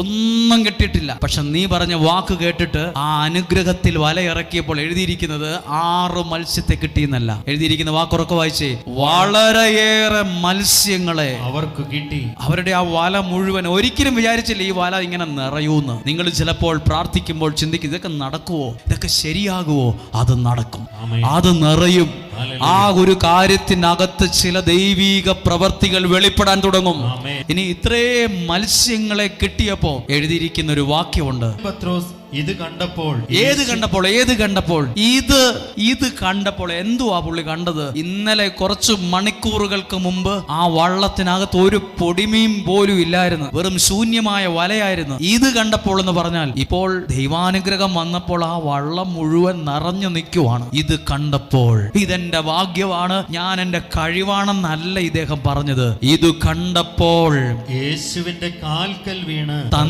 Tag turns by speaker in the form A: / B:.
A: ഒന്നും കിട്ടിയിട്ടില്ല. പക്ഷെ നീ പറഞ്ഞ വാക്ക് കേട്ടിട്ട് ആ അനുഗ്രഹത്തിൽ വല ഇറക്കിയപ്പോൾ എഴുതിയിരിക്കുന്നത് 6 മത്സ്യത്തെ കിട്ടിയെന്നല്ല, എഴുതിയിരിക്കുന്ന വാക്കുറക്കെ വായിച്ചേ, വളരെയേറെ മത്സ്യങ്ങളെ അവർക്ക് കിട്ടി. അവരുടെ ആ വല മുഴുവൻ, ഒരിക്കലും വിചാരിച്ചില്ല ഈ വല ഇങ്ങനെ നിറയൂന്ന്. നിങ്ങൾ ചിലപ്പോൾ പ്രാർത്ഥിക്കുമ്പോൾ ചിന്തിക്കും, ഇതൊക്കെ നടക്കുവോ, ഇതൊക്കെ ശരിയാകുവോ? അത് നടക്കും, അത് നിറയും. ആ ഒരു കാര്യത്തിനകത്ത് ചില ദൈവീക പ്രവർത്തികൾ വെളിപ്പെടാൻ തുടങ്ങും. ഇനി ഇത്രയും മത്സ്യങ്ങളെ കിട്ടിയപ്പോ എഴുതിയിരിക്കുന്ന ഒരു വാക്യമുണ്ട്, ഇത് കണ്ടപ്പോൾ എന്തുവാ പുള്ളി കണ്ടത്? ഇന്നലെ കുറച്ച് മണിക്കൂറുകൾക്ക് മുമ്പ് ആ വള്ളത്തിനകത്ത് ഒരു പൊടിമീൻ പോലും ഇല്ലായിരുന്നു, വെറും ശൂന്യമായ വലയായിരുന്നു. ഇത് കണ്ടപ്പോൾ എന്ന് പറഞ്ഞാൽ ഇപ്പോൾ ദൈവാനുഗ്രഹം വന്നപ്പോൾ ആ വള്ളം മുഴുവൻ നിറഞ്ഞു നിൽക്കുവാണ്. ഇത് കണ്ടപ്പോൾ ഇതെന്റെ ഭാഗ്യമാണ്, ഞാൻ എന്റെ കഴിവാണെന്നല്ല ഇദ്ദേഹം പറഞ്ഞത്. ഇത് കണ്ടപ്പോൾ യേശുവിന്റെ കാൽക്കൽ വീണ്